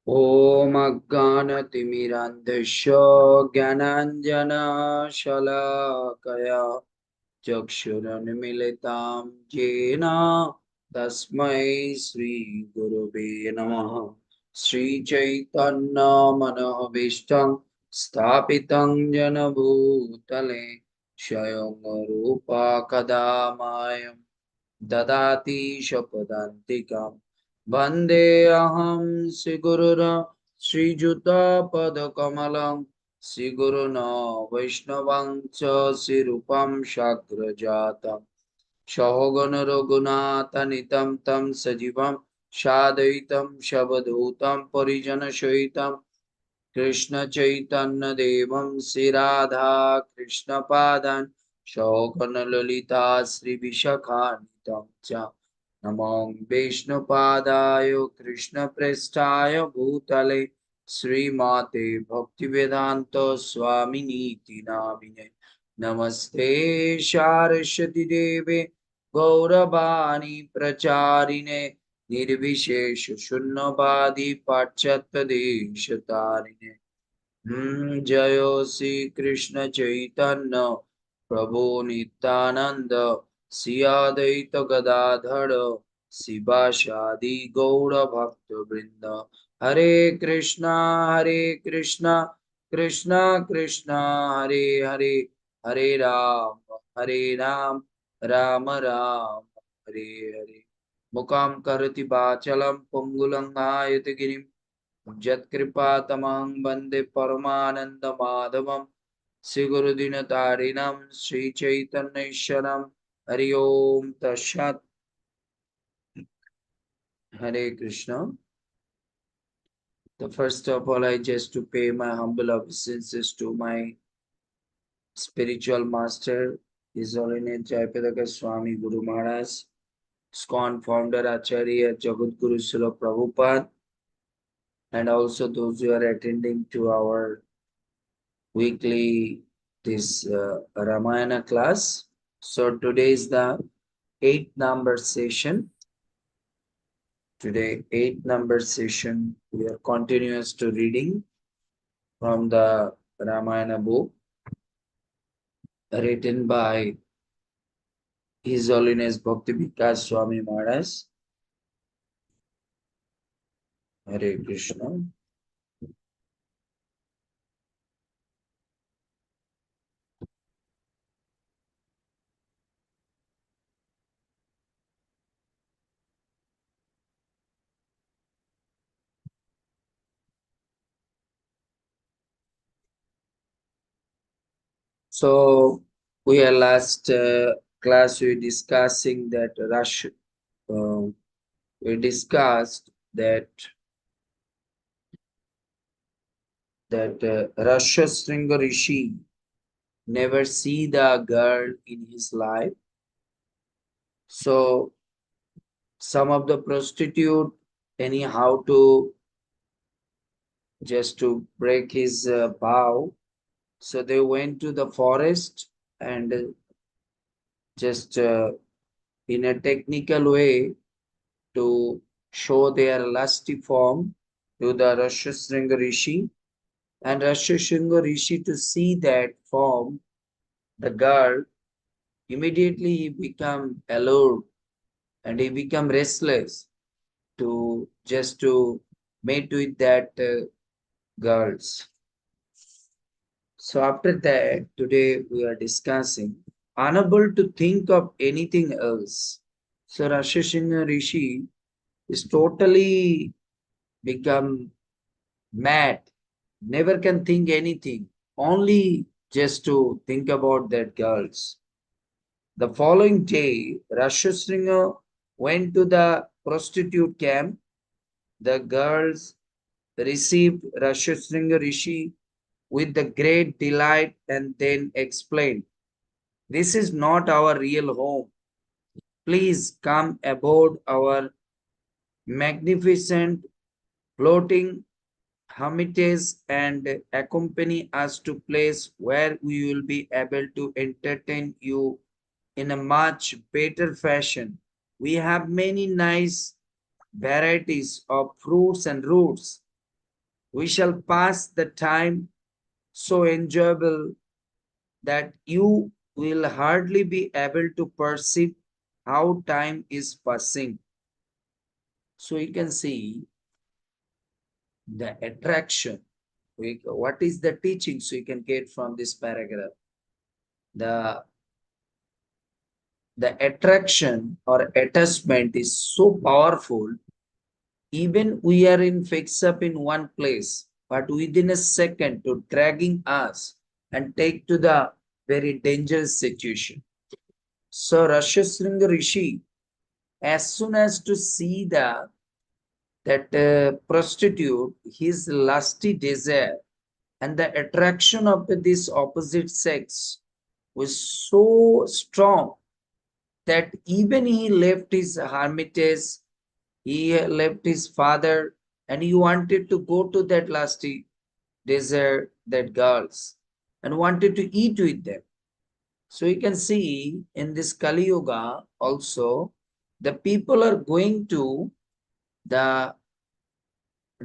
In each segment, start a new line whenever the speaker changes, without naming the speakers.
ॐ अज्ञानतिमिरान्धस्य ज्ञानाञ्जनशलाकया चक्षुरुन्मीलितं येन तस्मै श्रीगुरुवे नमः। श्रीचैतन्यमनोभीष्टं स्थापितं येन भूतले स्वयं रूपा कदा मायं ददाति स्वपदान्तिकम् वन्देऽहं श्रीगुरुरा श्रीयुतपदकमलं श्रीगुरुन् वैष्णवं च श्रीरूपं साग्रजातं सहगण रघुनाथान्वितं तं सजीवं साद्वैतं सवधूतं परिजनसहितं कृष्ण चैतन्य देवं श्री राधा कृष्ण पादान शोकन ललिता श्री विशाखान्वितं च नमो वैष्णुपादाय कृष्ण पृष्ठाय भूतले श्रीमाते भक्तिवेदांत स्वामिनीति नामिने नमस्ते सारस्वती देवे गौरवाणी प्रचारिणे निर्विशेष शून्यवादी पाश्चात्य देशतारिणे जय श्री कृष्ण चैतन्य प्रभु नित्यानंद श्री अद्वैत गदाधर शिवासादि गौर भक्त वृंद हरे कृष्णा कृष्णा कृष्णा हरे हरे हरे राम राम राम हरे हरे मुकाम करति वाचलम पुंगुलंघायति गिरिम यत्कृपातमं वन्दे परमानन्दमाधवं श्रीगुरुदीनतारिणं श्रीचैतन्येश्वरं हरि ओम तत्सत् Hare Krishna. The first of all, I just to pay my humble obeisances to my spiritual master, His Holiness Jayapadaka Swami Guru Maharaj, ISKCON founder Acharya Jagadguru Srila Prabhupada, and also those who are attending to our weekly this Ramayana class. So today is the 8th number session. Today 8th number session. We are continuous to reading from the Ramayana book written by His Holiness Bhakti Vikas Swami Maharaj. Hare Krishna. So we are last class we discussing that we discussed that Rashasringa Rishi never see the girl in his life. So some of the prostitute anyhow to just to break his vow. So they went to the forest and just in a technical way to show their lusty form to the Rashasringa Rishi. And Rashasringa Rishi to see that form, the girl, immediately he become allured and he become restless to just to mate with that girls. So after that, today we are discussing unable to think of anything else. So Rashasingha Rishi is totally become mad, never can think anything, only just to think about that girls. The following day, Rashasingha went to the prostitute camp. The girls received Rashasringa Rishi with the great delight and then explained, "This is not our real home. Please come aboard our magnificent floating hermitage and accompany us to place where we will be able to entertain you in a much better fashion. We have many nice varieties of fruits and roots. We shall pass the time so enjoyable that you will hardly be able to perceive how time is passing. So you can see the attraction. What is the teaching? So you can get from this paragraph. The the attraction or attachment is so powerful. Even we are in fix up in one place, but within a second to dragging us and take to the very dangerous situation. So Rashasringa Rishi, as soon as to see that prostitute, his lusty desire and the attraction of this opposite sex was so strong that even he left his hermitage, he left his father, and he wanted to go to that lusty desert, that girls, and wanted to eat with them. So you can see in this Kali Yuga also, the people are going to the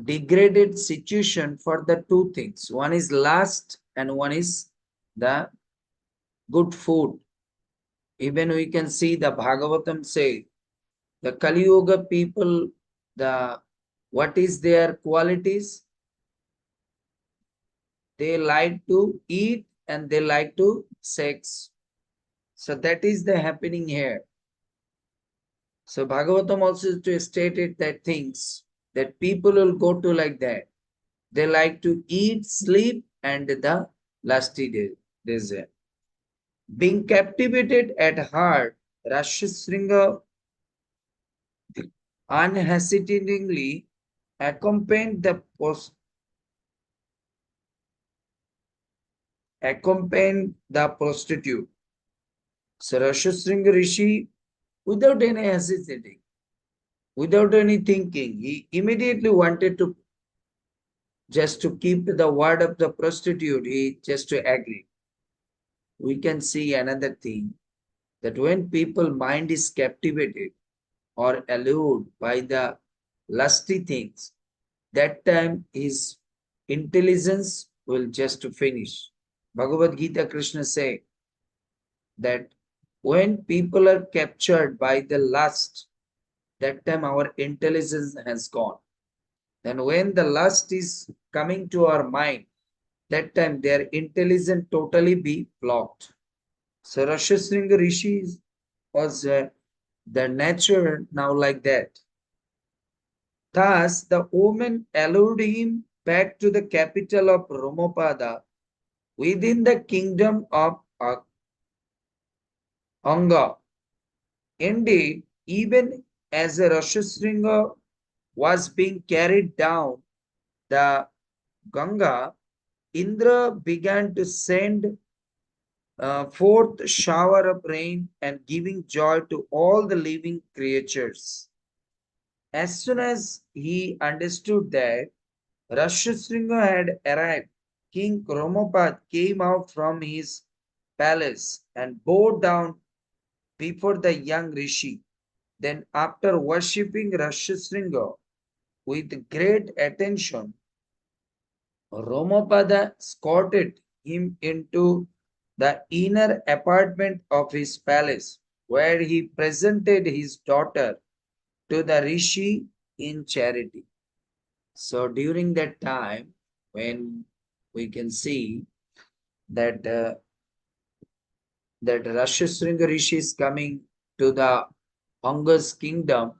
degraded situation for the two things. One is lust and one is the good food. Even we can see the Bhagavatam say the Kali Yuga people, the what is their qualities? They like to eat and they like to sex. So that is the happening here. So Bhagavatam also to stated that things that people will go to like that. They like to eat, sleep, and the lusty desire. Being captivated at heart, Rashasringa unhesitatingly accompanied the prostitute. So Rashasringa Rishi, without any hesitating, without any thinking, he immediately wanted to just to keep the word of the prostitute, he just to agree. We can see another thing that when people mind is captivated or allured by the lusty things, that time his intelligence will just finish. Bhagavad Gita Krishna say that when people are captured by the lust, that time our intelligence has gone. Then when the lust is coming to our mind, that time their intelligence totally be blocked. So Rashasringa Rishi was the nature now like that. Thus, the woman allured him back to the capital of Romopada within the kingdom of Anga. Indeed, even as a Rashasringa was being carried down the Ganga, Indra began to send forth shower of rain and giving joy to all the living creatures. As soon as he understood that Rashasringa had arrived, King Romopad came out from his palace and bowed down before the young rishi. Then, after worshipping Rashasringa with great attention, Romapada escorted him into the inner apartment of his palace, where he presented his daughter to the rishi in charity. So during that time, when we can see that that Rashasringa rishi is coming to the Anga's kingdom,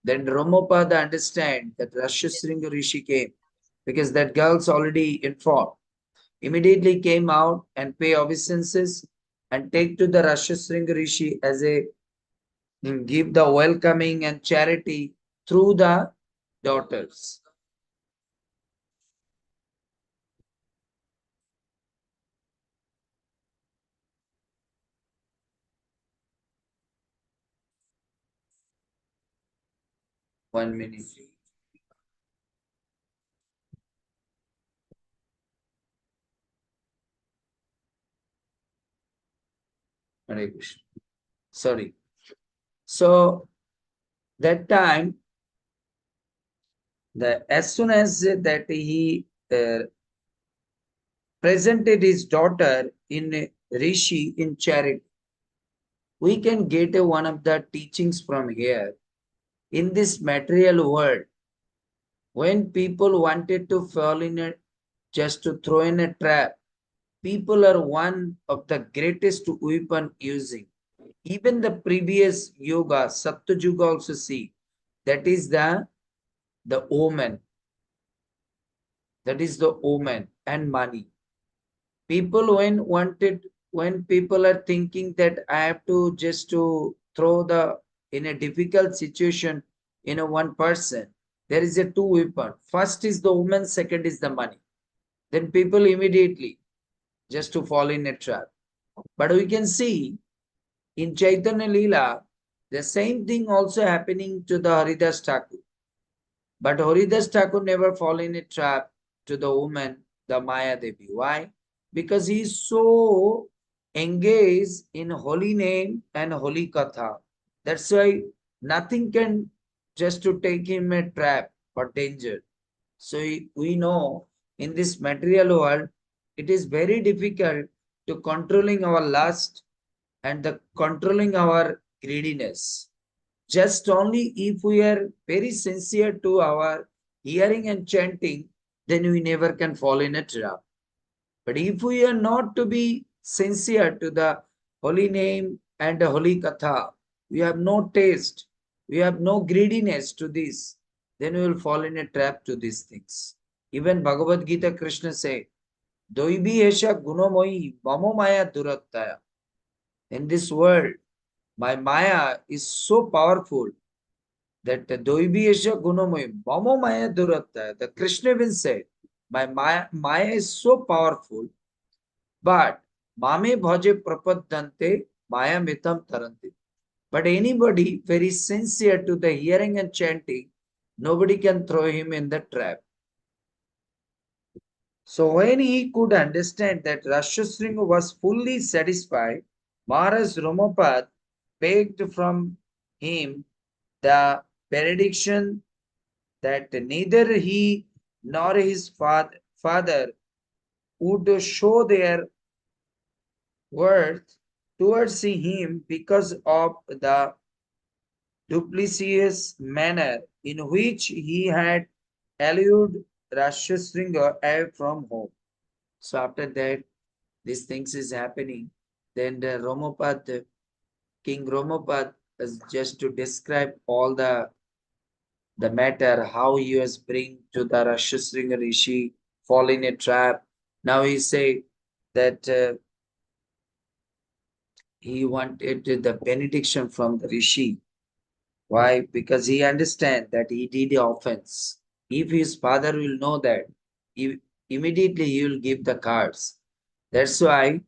then Romopada understand that Rashasringa rishi came because that girl's already informed. Immediately came out and pay obeisances and take to the Rashasringa rishi as a give the welcoming and charity through the daughters. 1 minute. Hare Krishna. Sorry. So that time As soon as that he presented his daughter in Rishi in charity, we can get one of the teachings from here. In this material world, when people wanted to fall in a just to throw in a trap, people are one of the greatest weapon using. Even the previous yoga, Satyajuga also see that is the omen, that is the omen and money. People when people are thinking that I have to just to throw the in a difficult situation in a one person, there is a two weapon. First is the woman, second is the money. Then people immediately just to fall in a trap. But we can see in Chaitanya Leela, the same thing also happening to the Haridas Thakur. But Haridas Thakur never fall in a trap to the woman, the Maya Devi. Why? Because he is so engaged in holy name and holy katha. That's why nothing can just to take him a trap or danger. So we know in this material world, it is very difficult to controlling our lust and the controlling our greediness. Just only if we are very sincere to our hearing and chanting, then we never can fall in a trap. But if we are not to be sincere to the holy name and the holy katha, we have no taste, we have no greediness to this, then we will fall in a trap to these things. Even Bhagavad Gita, Krishna say, Doibi esha gunomoyi mamo maya durattaya. In this world, my Maya is so powerful that Doibiyesha Gunamoy, Mamo Maya Duratta, the Krishna will say, my Maya is so powerful, but Mame Bhaje Prapadante Maya Mitam Taranti. But anybody very sincere to the hearing and chanting, nobody can throw him in the trap. So when he could understand that Rashasringa was fully satisfied, Maharaj Romapad begged from him the benediction that neither he nor his father would show their worth towards him because of the duplicitous manner in which he had allured Rashasringa away from home. So after that, these things is happening. Then the Romapad, King Romapad, is just to describe all the matter, how he was bring to the Rashasringa Rishi, fall in a trap. Now he say that he wanted the benediction from the Rishi. Why? Because he understand that he did the offense. If his father will know that, he, immediately he will give the cards. That's why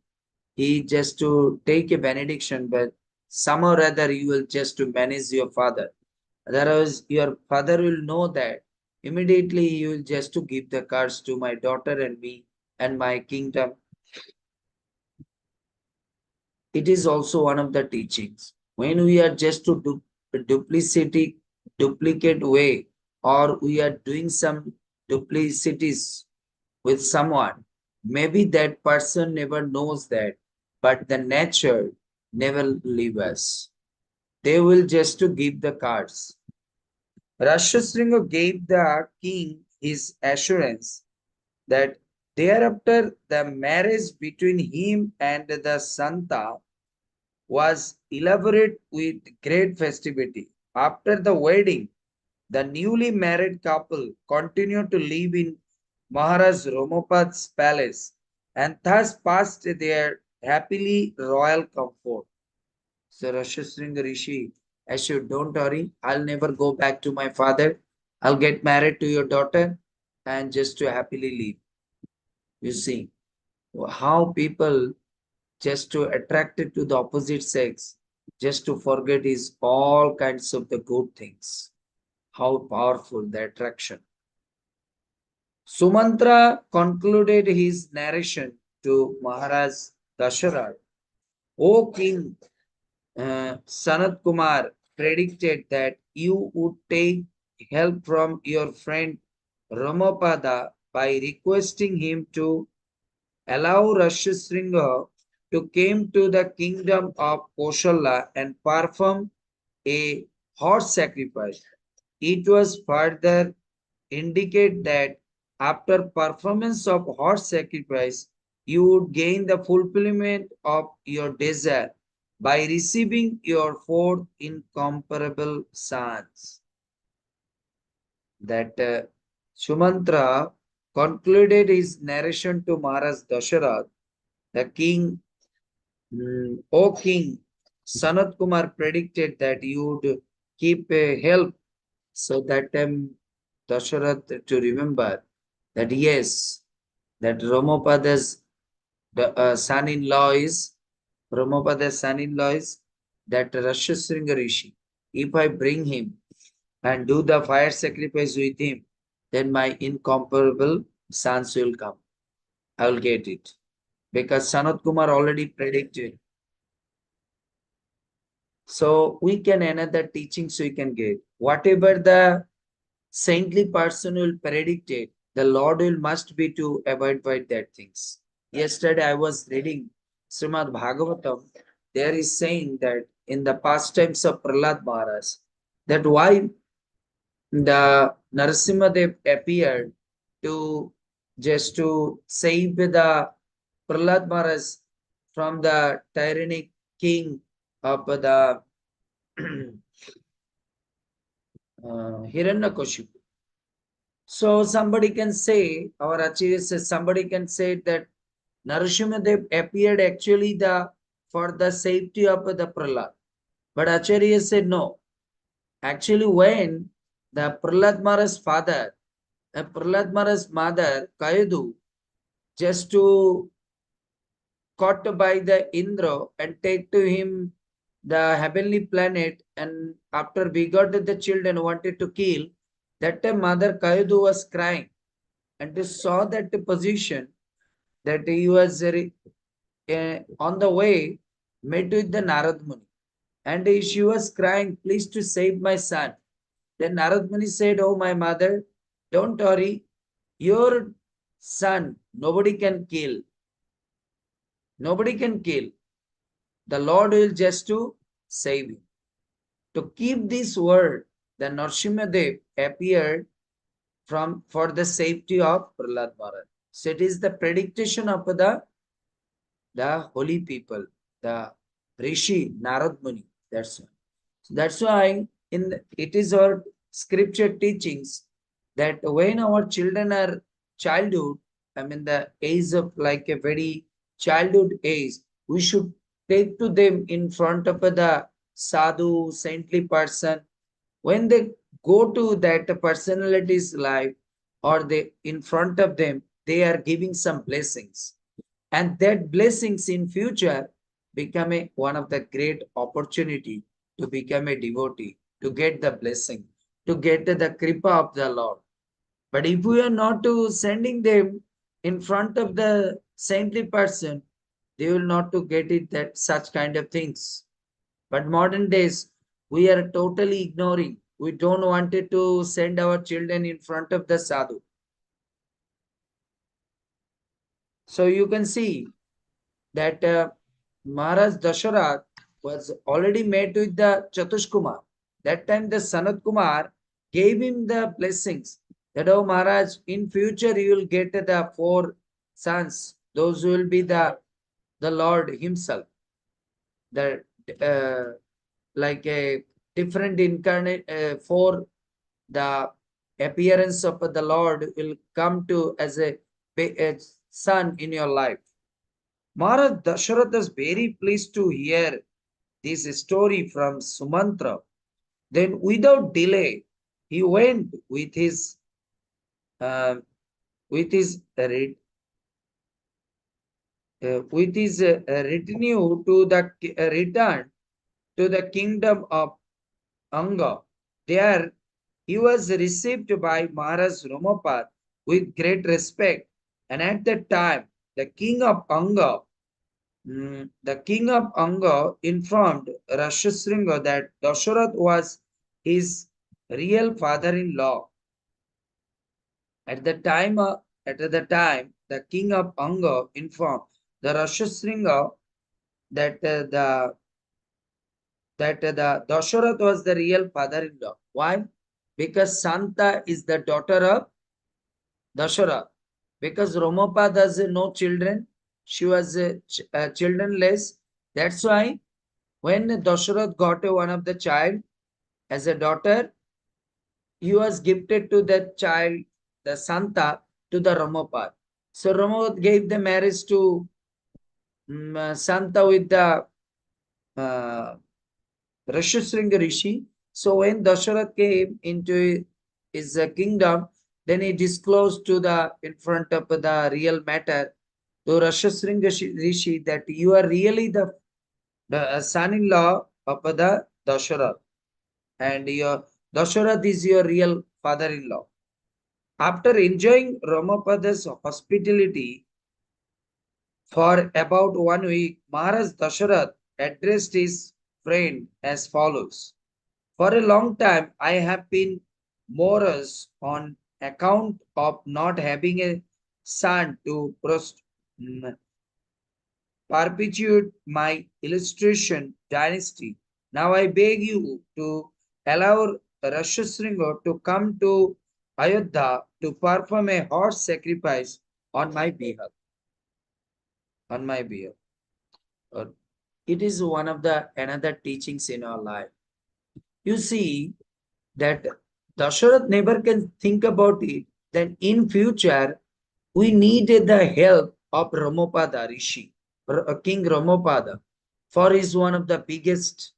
he just to take a benediction, but somehow or other you will just to manage your father. Otherwise, your father will know that immediately you will just to give the cards to my daughter and me and my kingdom. It is also one of the teachings. When we are just to do duplicate way, or we are doing some duplicities with someone, maybe that person never knows that, but the nature never leave us. They will just to give the cards. Rashasringa gave the king his assurance that thereafter the marriage between him and the Santa was elaborate with great festivity. After the wedding, the newly married couple continued to live in Maharaj Romapad's palace and thus passed their happily royal comfort. So Rashasringa Rishi, assured, don't worry, I'll never go back to my father. I'll get married to your daughter and just to happily live. You see how people just to attracted to the opposite sex, just to forget is all kinds of the good things. How powerful the attraction. Sumantra concluded his narration to Maharaj Dasharat. O King, Sanat Kumar predicted that you would take help from your friend Ramapada by requesting him to allow Rashasringa to come to the kingdom of Koshala and perform a horse sacrifice. It was further indicate that after performance of horse sacrifice, you would gain the fulfillment of your desire by receiving your four incomparable sons. That Sumantra concluded his narration to Maharaj Dasharath, the king. O king, Sanat Kumar predicted that you would keep a help. So that time Dasharath to remember that yes, that Ramapada's son-in-law is Ramapada's son-in-law is that Rashasringa Rishi. If I bring him and do the fire sacrifice with him, then my incomparable sons will come. I will get it. Because Sanat Kumar already predicted. So we can another teachings we can get. Whatever the saintly person will predict it, the Lord will must be to avoid by that things. Yesterday I was reading Srimad Bhagavatam. There is saying that in the pastimes of Prahlad Maharaj, that why the Narasimhadev appeared to just to save the Prahlad Maharaj from the tyrannic king of the Hiranyakashipu. So somebody can say, our Acharya says, somebody can say that Narasimhadev appeared actually for the safety of the Prahlad. But Acharya said no. Actually, when the Prahlad Maharaj's father, Prahlad Maharaj's mother, Kayadu, just to caught by the Indra and take to him the heavenly planet, and after begot the children wanted to kill, that time mother Kayadu was crying and they saw that position that he was on the way met with the Narad Muni, and she was crying, please to save my son. Then Narad Muni said, oh my mother, don't worry, your son nobody can kill. Nobody can kill. The Lord will just to save you. To keep this word, the Narasimhadev appeared for the safety of Prahlad Maharaj. So it is the prediction of the holy people, the Rishi, Narad Muni. That's why. That's why it is our scripture teachings that when our children are childhood, I mean the age of like a very childhood age, we should take to them in front of the sadhu, saintly person. When they go to that personality's life or they in front of them, they are giving some blessings, and that blessings in future become one of the great opportunity to become a devotee, to get the blessing, to get the kripa of the Lord. But if we are not to sending them in front of the saintly person, they will not to get it that such kind of things. But modern days, we are totally ignoring. We don't want it to send our children in front of the sadhu. So you can see that Maharaj Dasharath was already met with the Chatush Kumar. That time the Sanat Kumar gave him the blessings that, oh Maharaj, in future you will get the four sons. Those will be the Lord himself. The like a different incarnate for the appearance of the Lord will come to as a son in your life. Maharaj Dasharatha is very pleased to hear this story from Sumantra. Then, without delay, he went uh, with his retinue to the return to the kingdom of Anga. There, he was received by Maharaj Ramapad with great respect, and at that time, the king of Anga the king of Anga informed Rashasringa that Dasharath was his real father-in-law. At the time, the king of Anga informed the Rashasringa that the Dasharath was the real father-in-law. Why? Because Santa is the daughter of Dasharath. Because Romopa has no children, she was childrenless. That's why when Dasharath got one of the child as a daughter, he was gifted to the child, the Santa, to the Romopa. So Romopa gave the marriage to Santa with the uh, Rashasringa Rishi. So when Dasharath came into his kingdom, then he disclosed to the in front of the real matter to Rashasringa Rishi that you are really the son-in-law of the Dasharath, and your Dasharath is your real father-in-law. After enjoying Ramapada's hospitality for about 1 week, Maharaj Dasharath addressed his friend as follows. For a long time, I have been morose on account of not having a son to perpetuate my illustration dynasty. Now I beg you to allow Rashasringa to come to Ayodhya to perform a horse sacrifice on my behalf. On my behalf. Or it is one of the another teachings in our life. You see that Dasharath never can think about it. Then in future we needed the help of Ramopada Rishi, King Ramopada, for is one of the biggest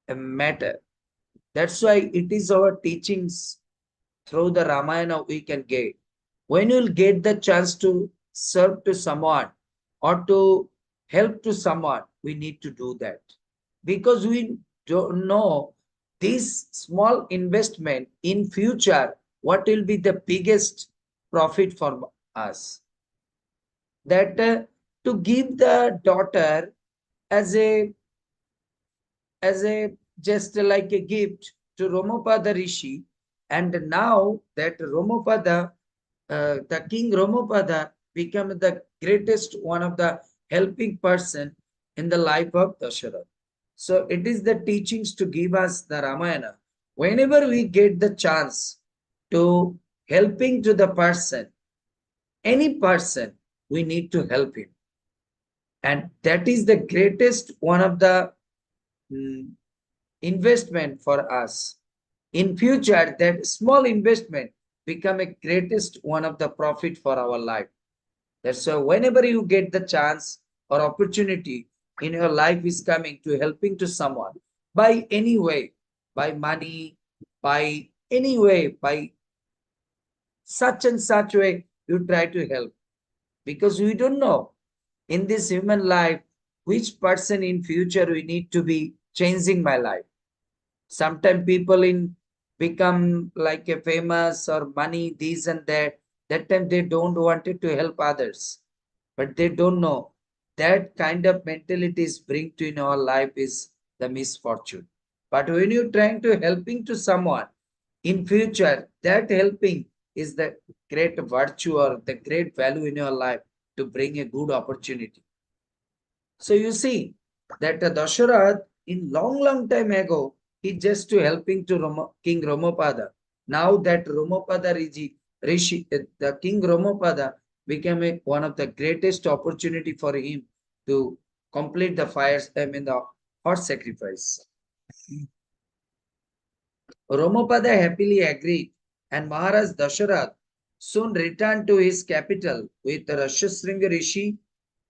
matter. That's why it is our teachings through the Ramayana we can get. When you'll get the chance to serve to someone or to help to someone, we need to do that. Because we don't know this small investment in future, what will be the biggest profit for us. That to give the daughter as a just like a gift to Romopada Rishi, and now that Romopada, the King Romopada become the greatest one of the helping person in the life of Dasharath. So it is the teachings to give us the Ramayana. Whenever we get the chance to helping to the person, any person, we need to help him. And that is the greatest one of the mm, investment for us. In future, that small investment become a greatest one of the profit for our life. That's why whenever you get the chance or opportunity in your life is coming to helping to someone by any way, by money, by any way, by such and such way, you try to help. Because we don't know in this human life which person in future we need to be changing my life. Sometimes people in become like a famous or money, this and that. That time they don't wanted to help others, but they don't know that kind of mentalities bring to in our life is the misfortune. But when you're trying to helping to someone in future, that helping is the great virtue or the great value in your life to bring a good opportunity. So you see that Dasharath in long time ago, he just to helping to King Romopada. Now that Romopada Rishi, the King Romopada became one of the greatest opportunity for him to complete the fires, I mean the horse sacrifice. Romopada happily agreed, and Maharaj Dasharath soon returned to his capital with Rashasringa Rishi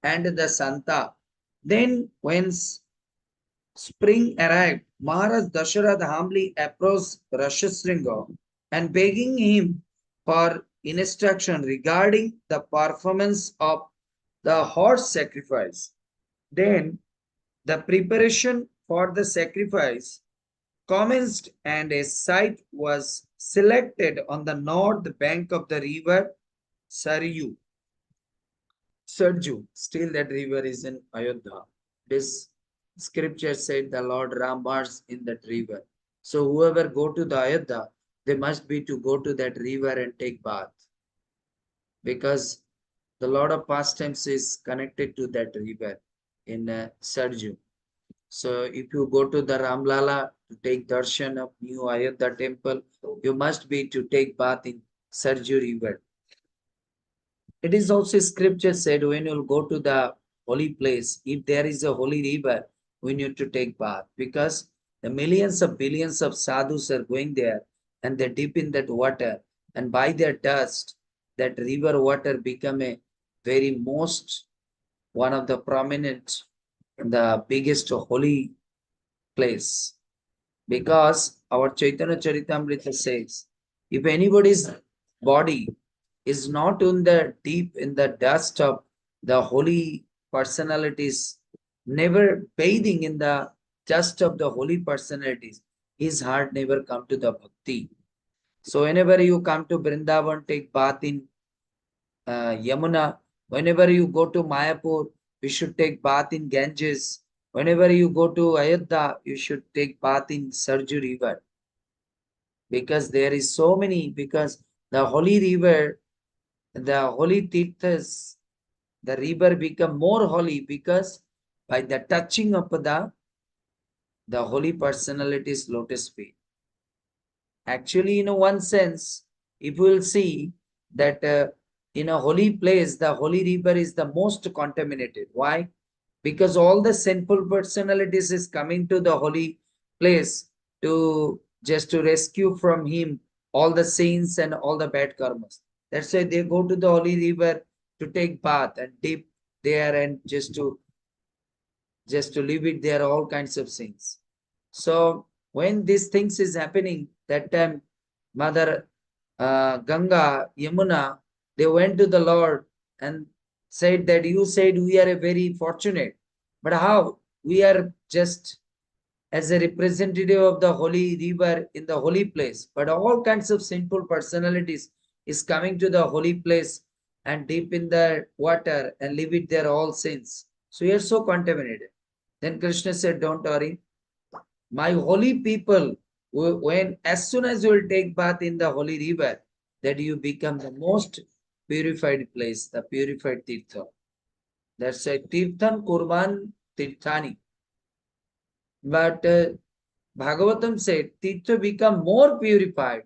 and the Santa. Then, when spring arrived, Maharaj Dasharath humbly approached Rashasringa and begging him for instruction regarding the performance of the horse sacrifice. Then, the preparation for the sacrifice commenced and a site was selected on the north bank of the river Saryu. Sarju, still that river is in Ayodhya. This scripture said the Lord Ram was in that river. So whoever go to the Ayodhya, they must be to go to that river and take bath, because the lot of pastimes is connected to that river in Sarju. So if you go to the Ramlala to take darshan of new Ayodhya temple, you must be to take bath in Sarju river. It is also scripture said when you go to the holy place, if there is a holy river, we need to take bath, because the millions of billions of sadhus are going there and they dip in that water, and by their dust, that river water become a very most one of the prominent, the biggest holy place. Because our Chaitanya Charitamrita says, if anybody's body is not in the deep in the dust of the holy personalities, never bathing in the dust of the holy personalities, his heart never come to the bhakti. So whenever you come to Vrindavan, take bath in Yamuna. Whenever you go to Mayapur, you should take bath in Ganges. Whenever you go to Ayodhya, you should take bath in Sarju River, because there is so many, because the holy river, the holy tirthas, the river become more holy because by the touching of the holy personality's lotus feet. Actually, in one sense, if we will see that in a holy place, the holy river is the most contaminated. Why? Because all the sinful personalities is coming to the holy place to just to rescue from him all the sins and all the bad karmas. That's why they go to the holy river to take bath and dip there and just to leave it there all kinds of sins. So when these things is happening, that time Mother Ganga, Yamuna, they went to the Lord and said that you said we are a very fortunate, but how? We are just as a representative of the holy river in the holy place, but all kinds of sinful personalities is coming to the holy place and deep in the water and leave it there all sins. So we are so contaminated. Then Krishna said, don't worry, my holy people, when as soon as you will take bath in the holy river, that you become the most purified place, the purified tirtha. That's a tirthan kurban tirthani. But Bhagavatam said, tirtha become more purified.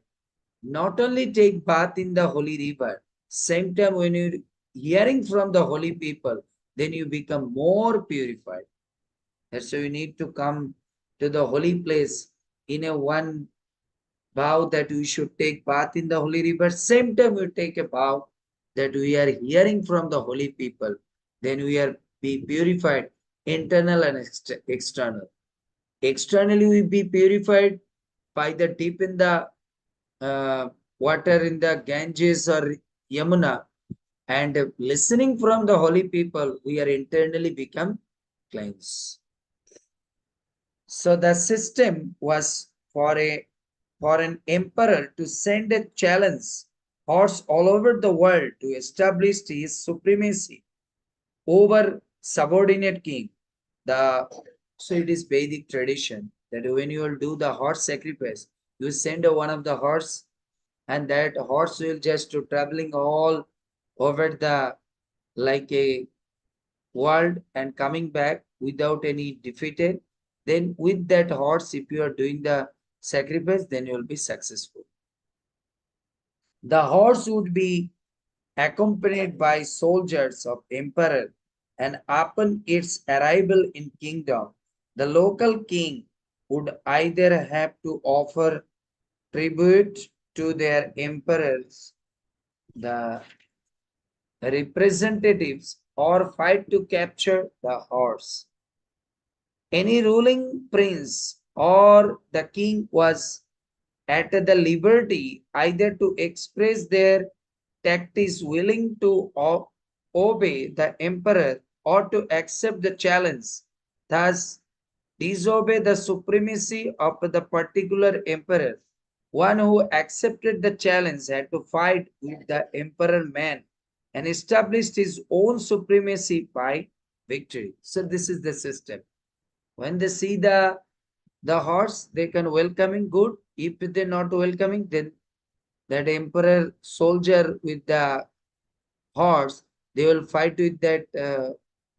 Not only take bath in the holy river, same time when you're hearing from the holy people, then you become more purified. That's why you need to come to the holy place in a one vow that we should take bath in the holy river. Same time we take a vow that we are hearing from the holy people. Then we are be purified, internal and external. Externally we be purified by the deep in the water in the Ganges or Yamuna, and listening from the holy people, we are internally become cleansed. So the system was for an emperor to send a challenge horse all over the world to establish his supremacy over subordinate king. The so it is Vedic tradition that when you will do the horse sacrifice, you send one of the horse, and that horse will just to traveling all over the like a world and coming back without any defeated. Then with that horse, if you are doing the sacrifice, then you will be successful. The horse would be accompanied by soldiers of emperor, and upon its arrival in kingdom, the local king would either have to offer tribute to their emperors, the representatives, or fight to capture the horse. Any ruling prince or the king was at the liberty either to express their tact is willing to obey the emperor or to accept the challenge, thus disobey the supremacy of the particular emperor. One who accepted the challenge had to fight with the emperor man and established his own supremacy by victory. So this is the system. When they see the The horse, they can welcoming good. If they're not welcoming, then that emperor soldier with the horse, they will fight with that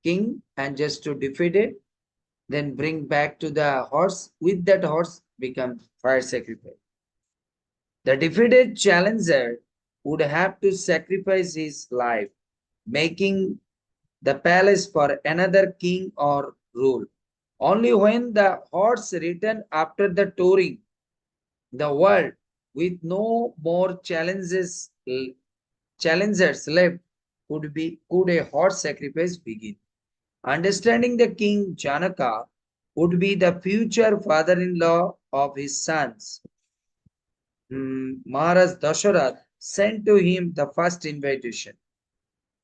king and just to defeat it, then bring back to the horse. With that horse become fire sacrifice. The defeated challenger would have to sacrifice his life, making the palace for another king or rule. Only when the horse returned after the touring the world with no more challengers left could a horse sacrifice begin. Understanding the king Janaka would be the future father-in-law of his sons. Maharaj Dasharath sent to him the first invitation.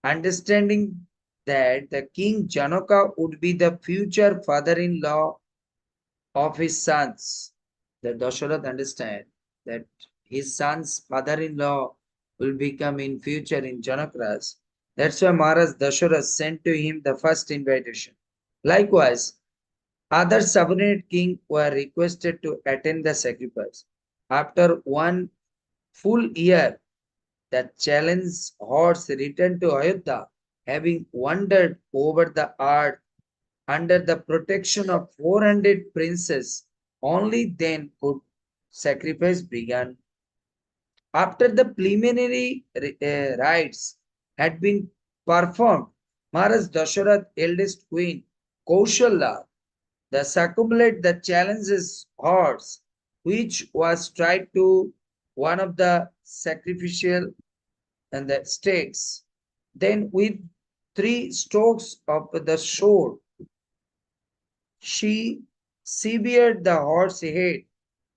Understanding that the king Janaka would be the future father-in-law of his sons, the Dasharath understand that his son's father-in-law will become in future in Janakras. That's why Maharaj Dasharath sent to him the first invitation. Likewise, other subordinate kings were requested to attend the sacrifice. After one full year, the challenged horse returned to Ayodhya, having wandered over the earth under the protection of 400 princes. Only then could sacrifice begin. After the preliminary rites had been performed, Maharaj Dasharath's eldest queen, Kaushalya, the circumambulate the challenges horse, which was tied to one of the sacrificial and the stakes. Then with 3 strokes of the sword, she severed the horse head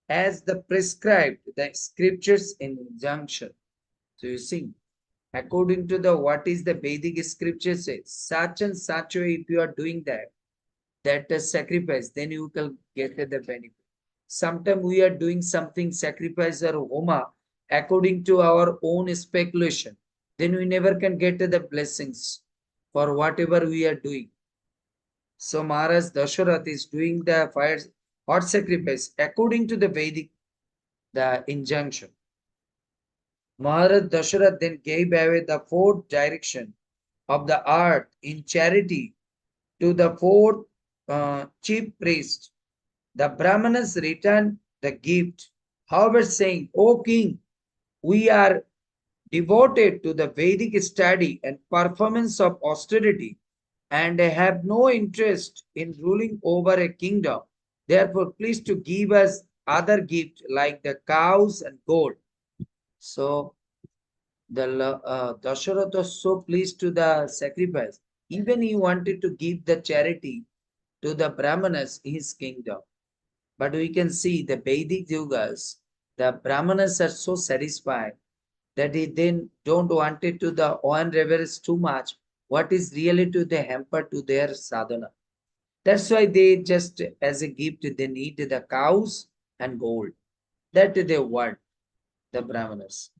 as the prescribed the scriptures in injunction. So you see, according to the what is the Vedic scripture says, such and such way if you are doing that sacrifice, then you can get the benefit. Sometimes we are doing something sacrifice or homa according to our own speculation, then we never can get the blessings for whatever we are doing. So Maharaj Dasharath is doing the fire hot sacrifice according to the Vedic the injunction. Maharaj Dasharath then gave away the fourth direction of the earth in charity to the fourth chief priest. The Brahmanas returned the gift, however, saying, O king, we are devoted to the Vedic study and performance of austerity and have no interest in ruling over a kingdom. Therefore, please to give us other gifts like the cows and gold. So the Dasharath was so pleased to the sacrifice. Even he wanted to give the charity to the Brahmanas in his kingdom. But we can see the Vedic Yugas, the Brahmanas are so satisfied that he then don't want it to the own reverence too much. What is really to the hamper to their sadhana. That's why they just as a gift they need the cows and gold. That they want, the Brahmanas.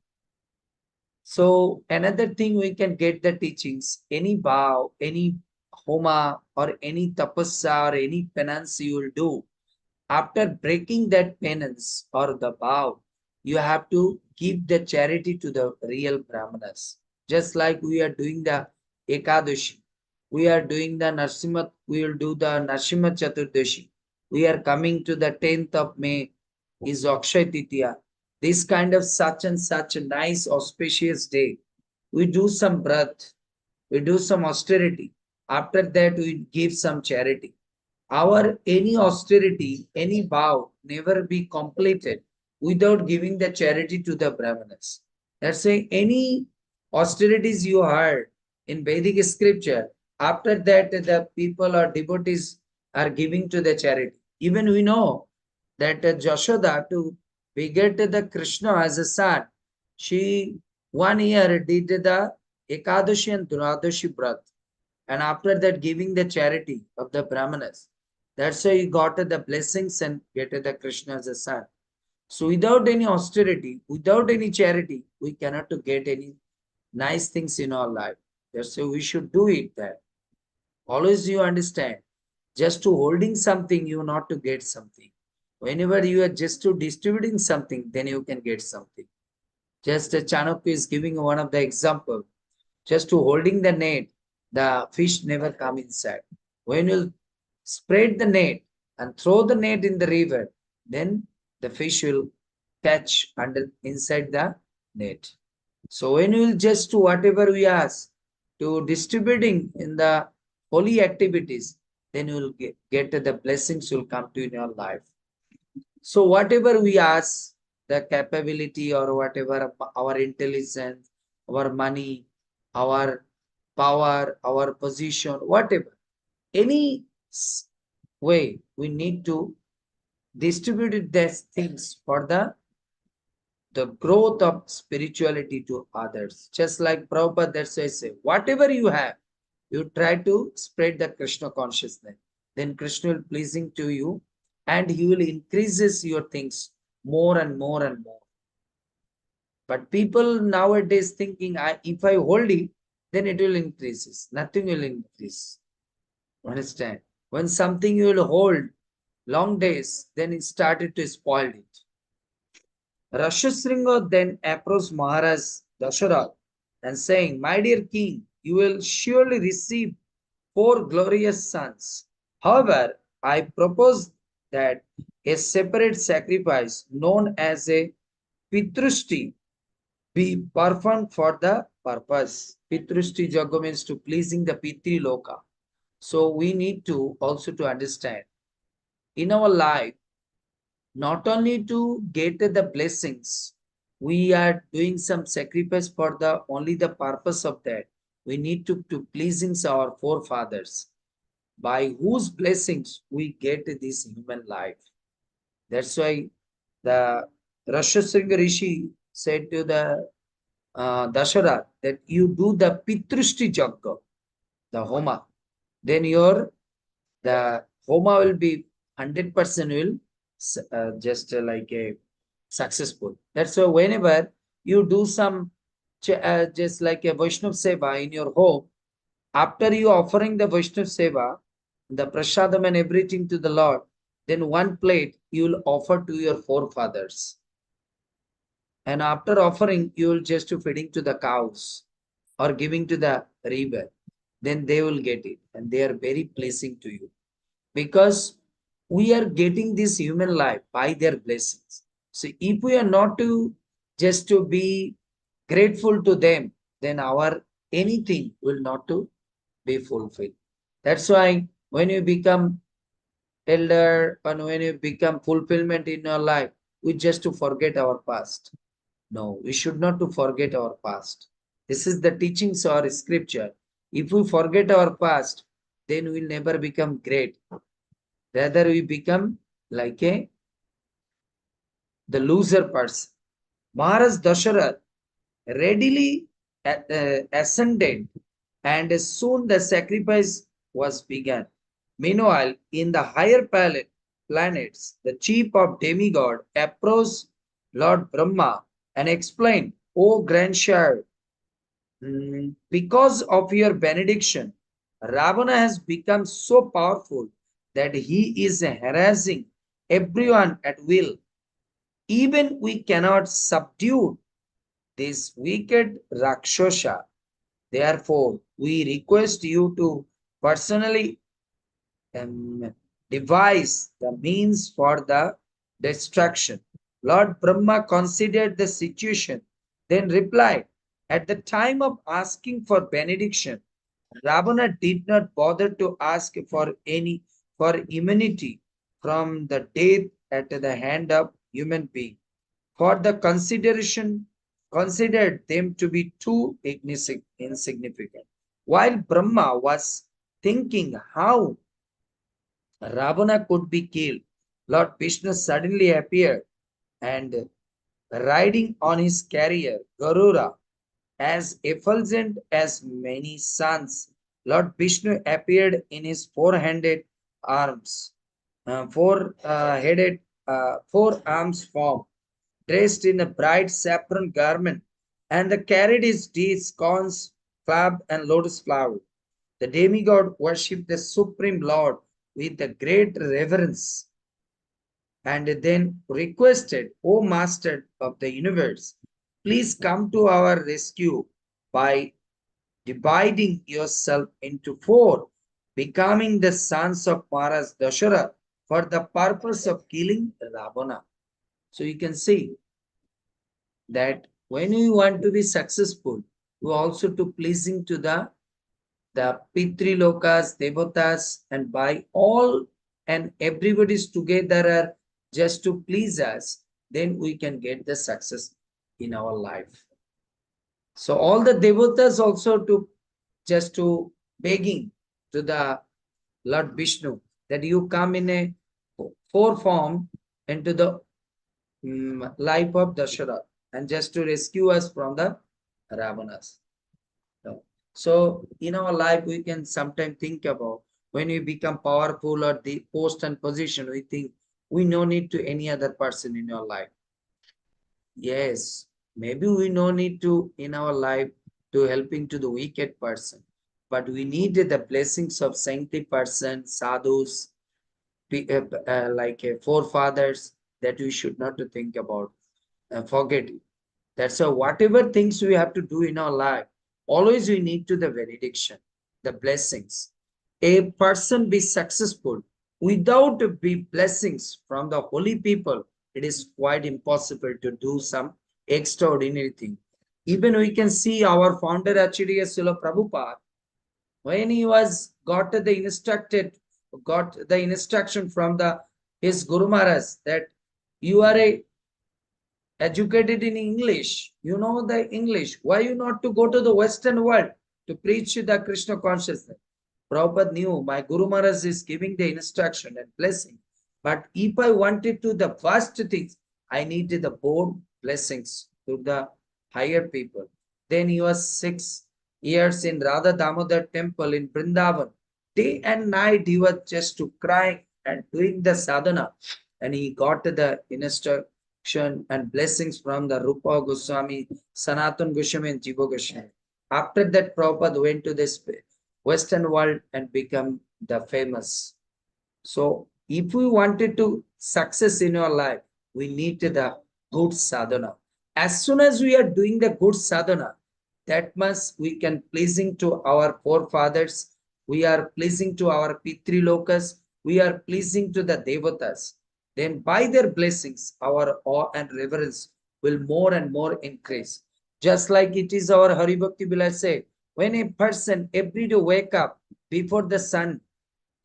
So another thing we can get the teachings, any vow, any homa or any tapasya or any penance you will do, after breaking that penance or the vow, you have to give the charity to the real Brahmanas. Just like we are doing the Ekadashi, we are doing the Narsimha, we will do the Narsimha Chaturdashi. We are coming to the 10th of May is Akshay Titiya. This kind of such and such a nice auspicious day. We do some breath, we do some austerity. After that, we give some charity. Our any austerity, any vow never be completed without giving the charity to the Brahmanas. That's why any austerities you heard in Vedic scripture, after that the people or devotees are giving to the charity. Even we know that Jashoda to beget the Krishna as a son, she 1 year did the Ekadashi and Dvadashi Vrat, and after that giving the charity of the Brahmanas. That's why he got the blessings and get the Krishna as a son. So without any austerity, without any charity, we cannot to get any nice things in our life. That's why we should do it that. Always you understand, just to holding something, you not to get something. Whenever you are just to distributing something, then you can get something. Just Chanakya is giving one of the example. Just to holding the net, the fish never come inside. When you spread the net and throw the net in the river, then the fish will catch under inside the net. So when you will just do whatever we ask to distributing in the holy activities, then you will get the blessings will come to in your life. So whatever we ask, the capability or whatever our intelligence, our money, our power, our position, whatever, any way we need to distribute these things for the growth of spirituality to others. Just like Prabhupada, that's why I say, whatever you have, you try to spread the Krishna consciousness. Then Krishna will pleasing to you and he will increases your things more and more and more. But people nowadays thinking, if I hold it, then it will increases. Nothing will increase. Understand? When something you will hold long days, then it started to spoil it. Rashasringa then approached Maharaj Dasharatha and saying, my dear king, you will surely receive 4 glorious sons. However, I propose that a separate sacrifice known as a Pitrushti be performed for the purpose. Pitrushti Jaga means to pleasing the Pitri Loka. So we need to also to understand in our life, not only to get the blessings, we are doing some sacrifice for the only the purpose of that. We need to pleasing our forefathers, by whose blessings we get this human life. That's why the Rashasringa Rishi said to the Dasharatha that you do the Pitrushti Jagga, the Homa, then the Homa will be 100% will just like a successful. That's why whenever you do some just like a Vaishnav Seva in your home, after you offering the Vaishnav Seva, the prasadam and everything to the Lord, then one plate you will offer to your forefathers. And after offering, you will just feeding to the cows or giving to the river. Then they will get it and they are very pleasing to you. Because we are getting this human life by their blessings. So if we are not to just to be grateful to them, then our anything will not to be fulfilled. That's why when you become elder and when you become fulfillment in your life, we just to forget our past. No, we should not to forget our past. This is the teachings or scripture. If we forget our past, then we'll never become great. Rather, we become like the loser person. Maharaj Dasharatha readily ascended, and soon the sacrifice was begun. Meanwhile, in the higher planets, the chief of demigod approached Lord Brahma and explained, O grandsire, because of your benediction, Ravana has become so powerful that he is harassing everyone at will. Even we cannot subdue this wicked Rakshasa. Therefore, we request you to personally devise the means for the destruction. Lord Brahma considered the situation, then replied, at the time of asking for benediction, Ravana did not bother to ask for immunity from the death at the hand of human being. For the consideration considered them to be too insignificant. While Brahma was thinking how Ravana could be killed, Lord Vishnu suddenly appeared and riding on his carrier, Garuda, as effulgent as many suns, Lord Vishnu appeared in his four-handed arms, four arms form, dressed in a bright saffron garment, and the carried his deeds, corns, fab, and lotus flower. The demigod worshipped the Supreme Lord with a great reverence. and then requested, O Master of the universe, please come to our rescue by dividing yourself into four, becoming the sons of Maharaj Dasharath for the purpose of killing Ravana. So you can see that when you want to be successful, you also to pleasing to the Pitri Lokas, Devatas, and by all and everybody's together are just to please us, then we can get the success in our life. So all the Devatas also to just to begging to the Lord Vishnu that you come in a four form into the life of Dasharath and just to rescue us from the Ravanas. So in our life, we can sometimes think about when we become powerful or the post and position, we think we no need to any other person in our life. Yes, maybe we no need to in our life to helping to the wicked person, but we need the blessings of saintly person, sadhus, like forefathers that we should not to think about, forget it. That's why whatever things we have to do in our life, always we need to the benediction, the blessings. A person be successful without the blessings from the holy people, it is quite impossible to do some extraordinary thing. Even we can see our founder Acharya Srila Prabhupada, when he was got the instruction from the his Guru Maharaj that you are a educated in English, you know the English. Why you not to go to the Western world to preach the Krishna consciousness? Prabhupada knew my Guru Maharaj is giving the instruction and blessing. But if I wanted to the first things, I needed the board blessings to the higher people. Then he was 6 years in Radha Damodar temple in Vrindavan. Day and night he was just to cry and doing the sadhana. And he got the instruction and blessings from the Rupa Goswami, Sanatan Goswami, and Jiva Goswami. After that, Prabhupada went to this Western world and become the famous. So if we wanted to success in our life, we need the good sadhana. As soon as we are doing the good sadhana, that much we can pleasing to our forefathers, we are pleasing to our Pitri Lokas, we are pleasing to the Devatas. Then by their blessings, our awe and reverence will more and more increase. Just like it is our Hari Bhakti Bilal say, when a person every day wake up before the sun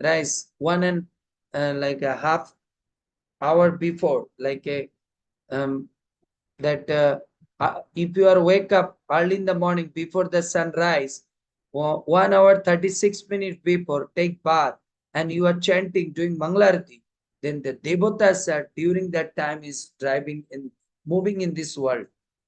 rise, one and like a half hour before, like a that if you are wake up early in the morning before the sunrise, 1 hour 36 minutes before, take bath and you are chanting doing Manglarati, then the Devatas are during that time is driving in moving in this world.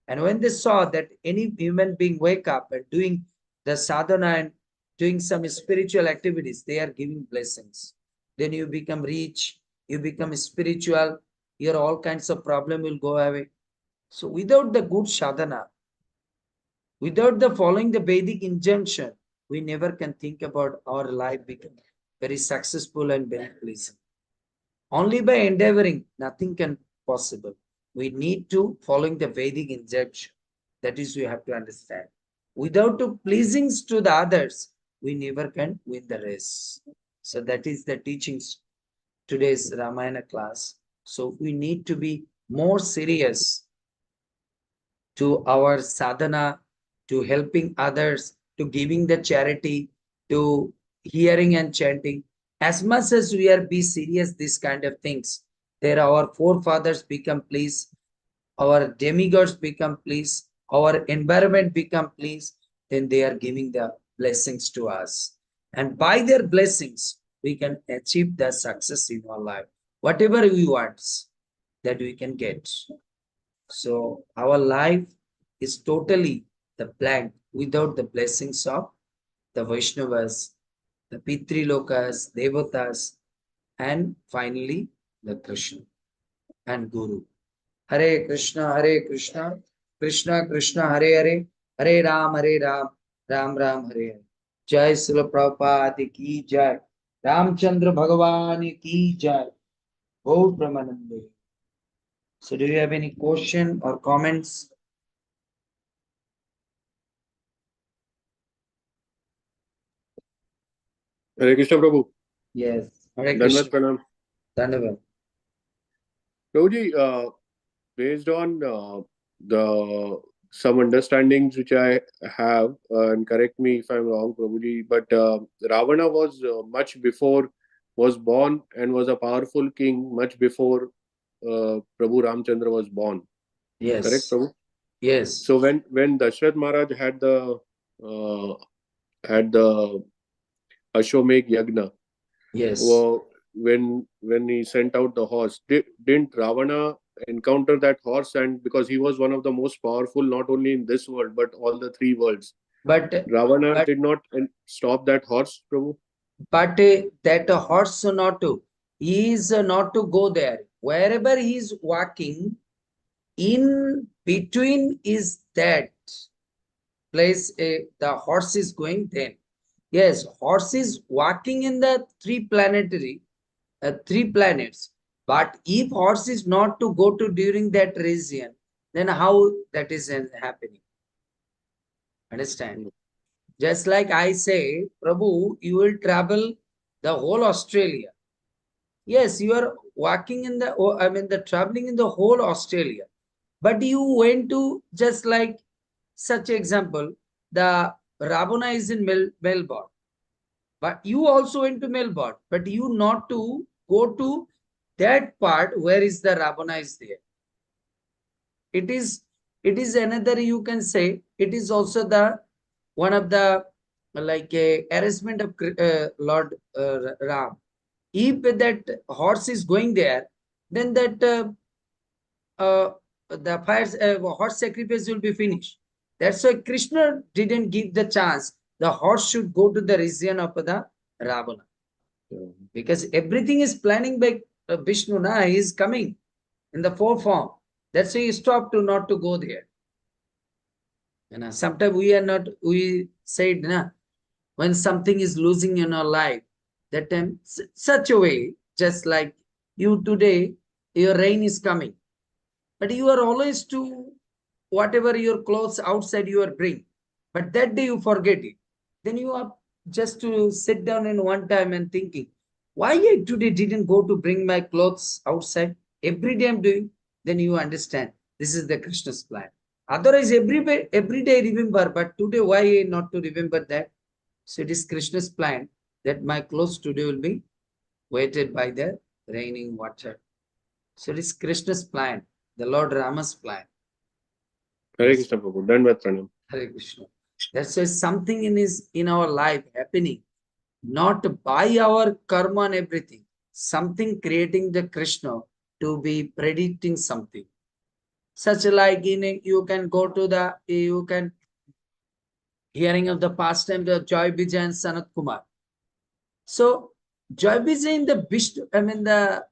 And when they saw that any human being wake up and doing the sadhana and doing some spiritual activities, they are giving blessings. Then you become rich, you become spiritual, your all kinds of problem will go away. So without the good sadhana, without the following the Vedic injunction, we never can think about our life becoming very successful and very pleasing. Only by endeavoring, nothing can possible. We need to following the Vedic injunction. That is, we have to understand. Without the pleasings to the others, we never can win the race. So that is the teachings today's Ramayana class. So we need to be more serious to our sadhana, to helping others, to giving the charity, to hearing and chanting. As much as we are be serious, these kind of things, there our forefathers become pleased, our demigods become pleased, our environment become pleased, then they are giving the blessings to us. And by their blessings, we can achieve the success in our life. Whatever we want, that we can get. So our life is totally the blank without the blessings of the Vaishnavas, the Pitri Lokas, Devatas, and finally the Krishna and Guru. Hare Krishna, Krishna Krishna, Hare Hare, Hare Ram, Ram Ram, Hare Hare. Jai Srila Prabhupada ki jai. Ramchandra Bhagavan ki jai. Oh, Brahmanande. So do you have any question or comments?
Hare Krishna Prabhu.
Yes. Hare
Danvat
Krishna.
Pranam.
Dhanyavad.
Prabhuji, based on the some understandings which I have, and correct me if I'm wrong, Prabhuji, but Ravana was much before was born and was a powerful king much before Prabhu Ramchandra was born. Correct,
Yes.
Prabhu?
Yes.
So when Dashrath Maharaj uh, had the Ashwamedh Yagna,
Yes.
well, when he sent out the horse, didn't Ravana encounter that horse? And because he was one of the most powerful, not only in this world but all the three worlds,
But
Ravana
but
did not stop that horse, Prabhu.
that horse not to, he is not to go there. Wherever he is walking, in between is that place the horse is going then. Yes, horse is walking in the three planets. But if horse is not to go to during that region, then how that is happening? Understand? Just like I say, Prabhu, you will travel the whole Australia. Yes, you are walking in the, I mean, the traveling in the whole Australia. But you went to just like such example, the Ravana is in Melbourne. But you also went to Melbourne, but you not to go to that part where is the Ravana is there. It is it is another, you can say it is also the one of the like a arrangement of Lord Ram. If that horse is going there, then that the fire horse sacrifice will be finished. That's why Krishna didn't give the chance. The horse should go to the region of the Ravana.
Yeah.
Because everything is planning by Vishnu. Na, he is coming in the four form. That's why he stopped to not to go there. And sometimes we are not, we said, na, when something is losing in our life, that time, such a way, just like you today, your rain is coming, but you are always to whatever your clothes outside you are bring, but that day you forget it. Then you are just to sit down in one time and thinking, why I today didn't go to bring my clothes outside? Every day I'm doing. Then you understand this is the Krishna's plan. Otherwise, every day remember, but today why not to remember that? So it is Krishna's plan that my clothes today will be wetted by the raining water. So it is Krishna's plan, the Lord Rama's plan.
Hare
That's
Krishna Prabhu. Danvat Pranam.
Hare Krishna. That's why something in our life happening, not by our karma and everything, something creating the Krishna to be predicting something. Such like you can go to the, you can hearing of the pastime of Joy Vijay and Sanat Kumar. So Joy Vijay in the Vishnu, I mean the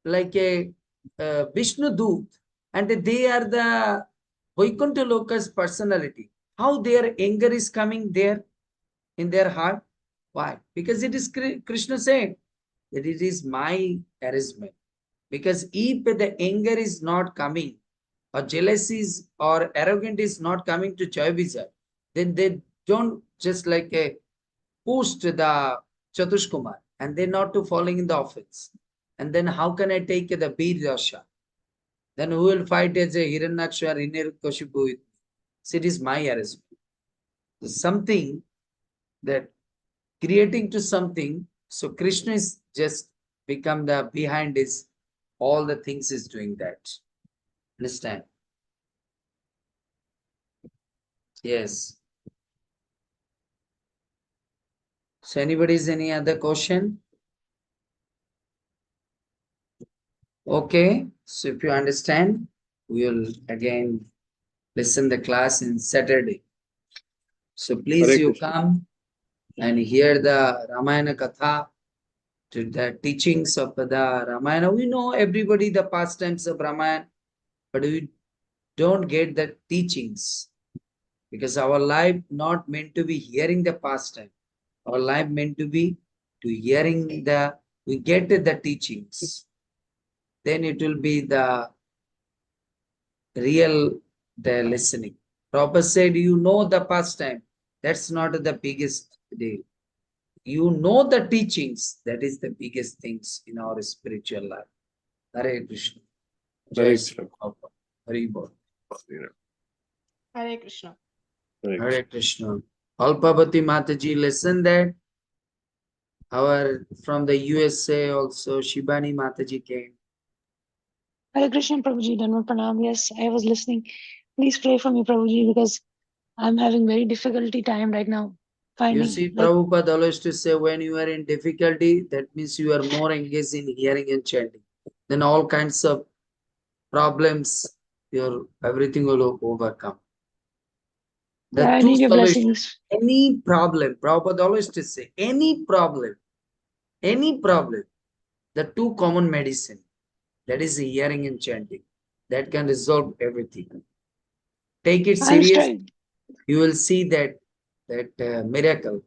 like a Vishnu Doot, and they are the Vaikuntha Loka's personality. How their anger is coming there in their heart? Why? Because it is Krishna saying that it is my arrangement. Because if the anger is not coming, or jealousy or arrogant is not coming to Joy Vijay, then they don't just like a pushed the Chatush Kumar and they're not to falling in the offense. And then how can I take the Bir Rasha? Then who will fight as a Hiranyaksha or Hiranyakashipu with me? So it is my arrangement. Something that creating to something. So Krishna is just become the behind is all the things is doing that. Understand? Yes. So anybody's any other question? Okay. So if you understand, we'll again listen the class in Saturday. So please
Hare
you
Krishna.
come and hear the Ramayana Katha, to the teachings of the Ramayana. We know everybody the pastimes of Ramayana, but we don't get the teachings because our life not meant to be hearing the pastime. Our life meant to be to hearing the, we get the teachings. then it will be the real the listening. Prabhupada said, you know the pastime. That's not the biggest deal. You know the teachings. That is the biggest things in our spiritual life. Hare Krishna. Jai
Hare
Sri
Krishna.
Prabhupada. Hari Bol.
Hare Krishna.
Hare
Hare
Krishna.
Krishna. Alpabati Mataji, listen that our from the USA also Shibani Mataji came.
Hare Krishna, Prabhuji, Dhanva Pranam. Yes, I was listening. Please pray for me, Prabhuji, because I'm having very difficulty time right now.
You
Finding
see,
like
Prabhupada always to say when you are in difficulty, that means you are more engaged in hearing and chanting. Then all kinds of problems, your everything will overcome.
yeah,
The
I
two
need your
solutions.
blessings.
Any problem, Prabhupada always to say, any problem, the two common medicine, that is hearing and chanting, that can resolve everything. Take it
I'm
serious,
trying.
you will see that miracle